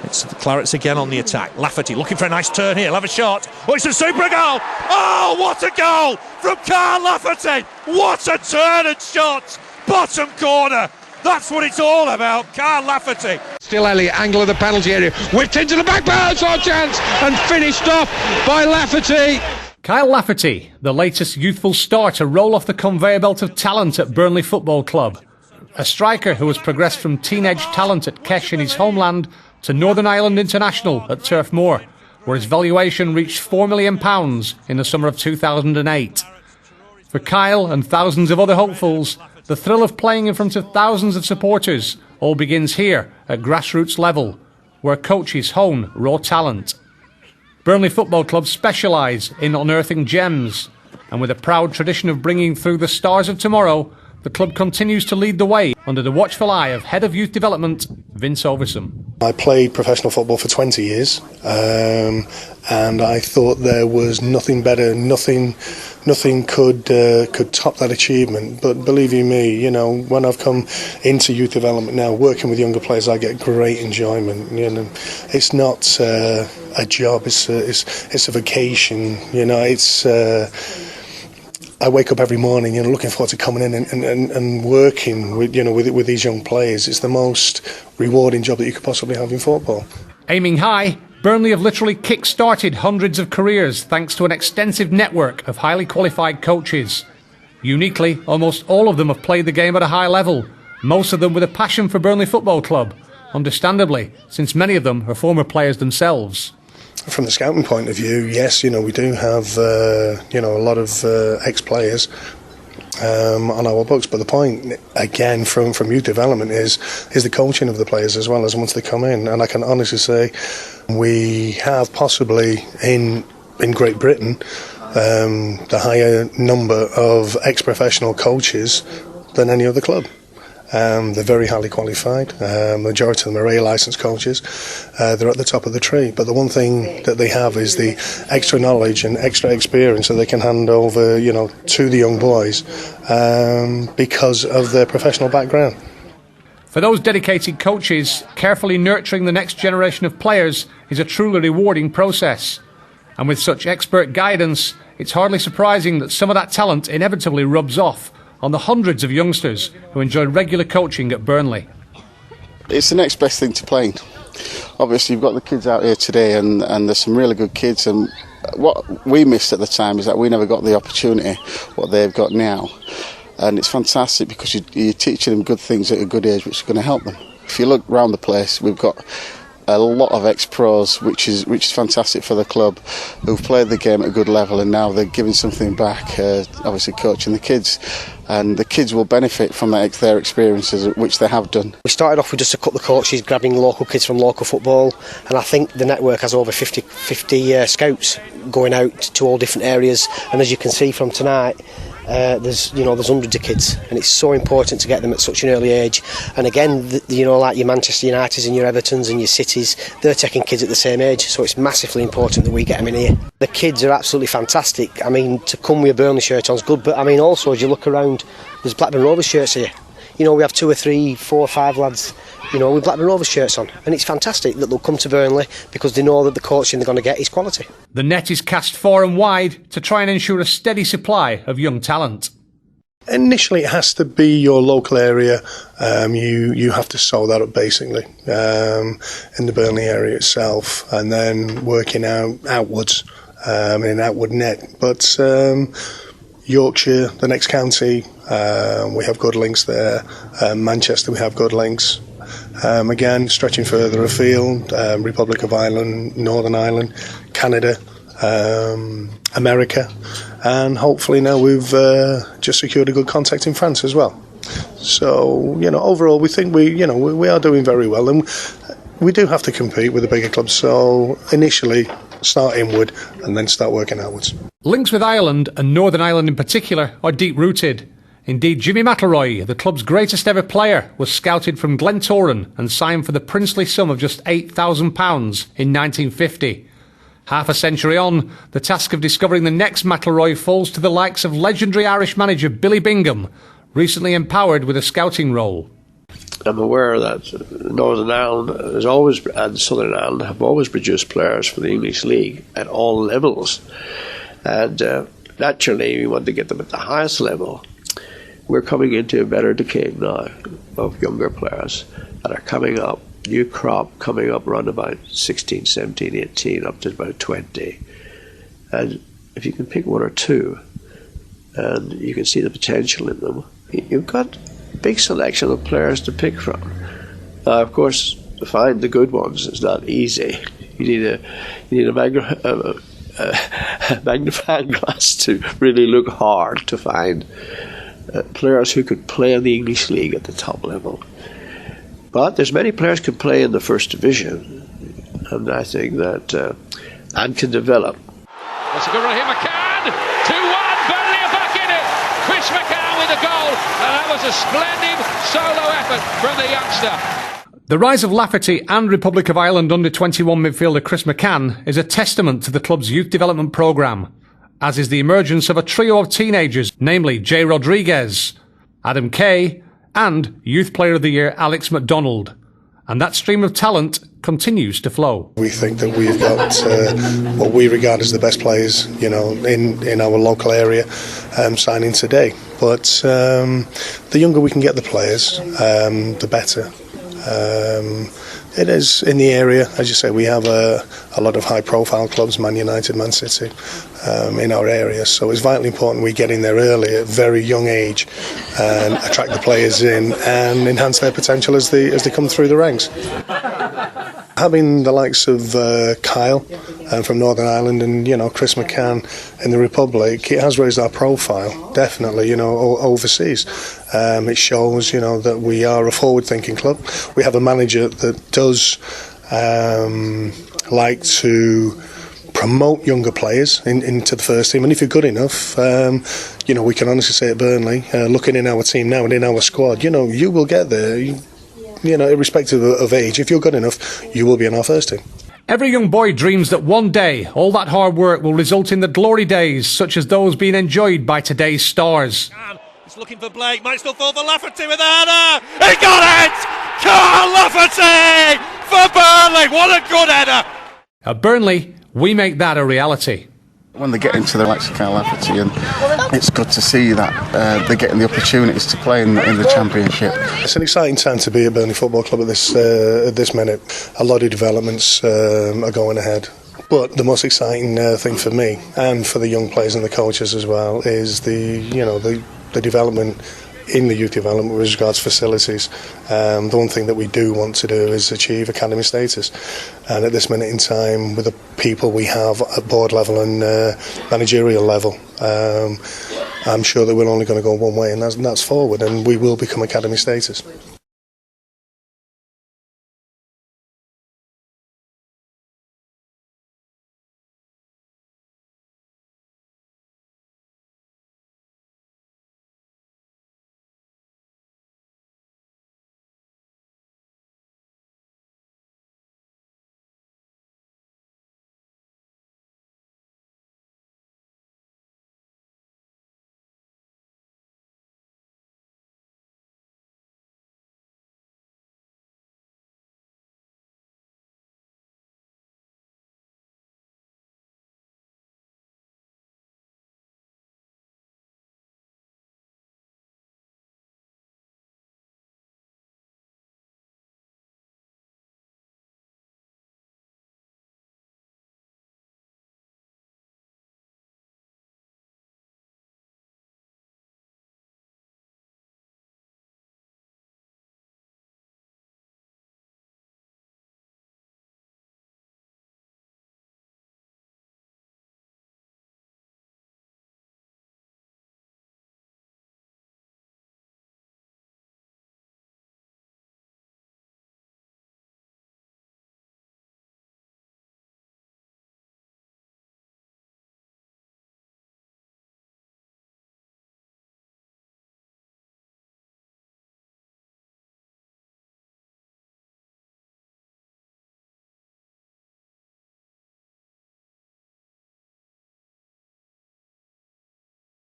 It's the Clarets again on the attack. Lafferty looking for a nice turn here. He'll have a shot. Oh, it's a super goal! Oh, what a goal from Carl Lafferty! What a turn and shot! Bottom corner. That's what it's all about. Carl Lafferty. Still Elliott, angle of the penalty area. Whipped into the back post, our chance, and finished off by Lafferty. Kyle Lafferty, the latest youthful star to roll off the conveyor belt of talent at Burnley Football Club. A striker who has progressed from teenage talent at Kesh in his homeland to Northern Ireland International at Turf Moor, where his valuation reached £4 million in the summer of 2008. For Kyle and thousands of other hopefuls, the thrill of playing in front of thousands of supporters all begins here at grassroots level, where coaches hone raw talent. Burnley Football Club specialise in unearthing gems, and with a proud tradition of bringing through the stars of tomorrow, the club continues to lead the way under the watchful eye of Head of Youth Development, Vince Oversome. I played professional football for 20 years, and I thought there was nothing better, nothing could top that achievement. But believe you me, you know, when I've come into youth development now, working with younger players, I get great enjoyment. You know, it's not a job; it's a vacation. You know, it's. I wake up every morning, you know, looking forward to coming in and working with, you know, with these young players. It's the most rewarding job that you could possibly have in football. Aiming high, Burnley have literally kick-started hundreds of careers thanks to an extensive network of highly qualified coaches. Uniquely, almost all of them have played the game at a high level, most of them with a passion for Burnley Football Club, understandably, since many of them are former players themselves. From the scouting point of view, yes, you know, we do have you know, a lot of ex-players on our books, but the point again from youth development is the coaching of the players as well as once they come in. And I can honestly say we have possibly in Great Britain the higher number of ex-professional coaches than any other club. They're very highly qualified. Majority of them are A-licensed coaches. They're at the top of the tree. But the one thing that they have is the extra knowledge and extra experience that they can hand over, you know, to the young boys because of their professional background. For those dedicated coaches, carefully nurturing the next generation of players is a truly rewarding process. And with such expert guidance, it's hardly surprising that some of that talent inevitably rubs off on the hundreds of youngsters who enjoy regular coaching at Burnley. It's the next best thing to playing. Obviously you've got the kids out here today and there's some really good kids, and what we missed at the time is that we never got the opportunity what they've got now, and it's fantastic because you're teaching them good things at a good age which is going to help them. If you look around the place, we've got a lot of ex-pros, which is fantastic for the club, who've played the game at a good level, and now they're giving something back, obviously coaching the kids, and the kids will benefit from their experiences, which they have done. We started off with just a couple of coaches grabbing local kids from local football, and I think the network has over 50 scouts going out to all different areas, and as you can see from tonight, there's hundreds of kids, and it's so important to get them at such an early age. And again, you know, like your Manchester Uniteds and your Evertons and your Cities, they're taking kids at the same age, so it's massively important that we get them in here. The kids are absolutely fantastic. I mean, to come with a Burnley shirt on is good, but I mean also as you look around, there's Blackburn Rovers shirts here. You know, we have 2 or 3, 4 or 5 lads, you know, with Blackburn Rovers shirts on, and it's fantastic that they'll come to Burnley because they know that the coaching they're going to get is quality. The net is cast far and wide to try and ensure a steady supply of young talent. Initially, it has to be your local area. You have to sow that up basically in the Burnley area itself, and then working outwards in an outward net. But Yorkshire, the next county, we have good links there. Manchester, we have good links. Again, stretching further afield, Republic of Ireland, Northern Ireland, Canada, America, and hopefully now we've just secured a good contact in France as well. So, you know, overall we think we are doing very well, and we do have to compete with the bigger clubs. So initially start inward and then start working outwards. Links with Ireland, and Northern Ireland in particular, are deep-rooted. Indeed, Jimmy McIlroy, the club's greatest ever player, was scouted from Glentoran and signed for the princely sum of just £8,000 in 1950. Half a century on, the task of discovering the next McIlroy falls to the likes of legendary Irish manager Billy Bingham, recently empowered with a scouting role. I'm aware that Northern Ireland has always, and Southern Ireland have always produced players for the English League at all levels, and naturally we want to get them at the highest level. We're coming into a better decade now of younger players that are coming up, new crop coming up around about 16, 17, 18 up to about 20, and if you can pick one or two and you can see the potential in them, you've got a big selection of players to pick from. Now, of course, to find the good ones is not easy. You need a magnifying glass to really look hard to find players who could play in the English League at the top level. But there's many players who can play in the first division, and I think that and can develop. That's a good run here, McCann! 2-1, Burnley are back in it! Chris McCann with a goal, and that was a splendid solo effort from the youngster. The rise of Lafferty and Republic of Ireland under-21 midfielder Chris McCann is a testament to the club's youth development programme, as is the emergence of a trio of teenagers, namely Jay Rodriguez, Adam Kay, and Youth Player of the Year Alex MacDonald. And that stream of talent continues to flow. We think that we've got what we regard as the best players, in our local area signing today. But the younger we can get the players, the better. It is in the area, as you say, we have a lot of high-profile clubs, Man United, Man City, in our area. So it's vitally important we get in there early, at a very young age, and attract the players in and enhance their potential as they come through the ranks. Having the likes of Kyle from Northern Ireland and Chris McCann in the Republic, it has raised our profile, definitely, overseas. It shows, that we are a forward-thinking club. We have a manager that does like to promote younger players into the first team, and if you're good enough, we can honestly say at Burnley, looking in our team now and in our squad, you will get there. Irrespective of age, if you're good enough, you will be in our first team. Every young boy dreams that one day all that hard work will result in the glory days such as those being enjoyed by today's stars. He's looking for Blake, might still fall for Lafferty with a header. He got it! Carl Lafferty for Burnley. What a good header! At Burnley, we make that a reality. When they get into the likes of Carl Lafferty, and it's good to see that they're getting the opportunities to play in the Championship. It's an exciting time to be at Burnley Football Club at this minute. A lot of developments are going ahead. But the most exciting thing for me and for the young players and the coaches as well is the development in the youth development with regards to facilities. The one thing that we do want to do is achieve academy status, and at this minute in time, with the people we have at board level and managerial level, I'm sure that we're only going to go one way, and that's forward, and we will become academy status.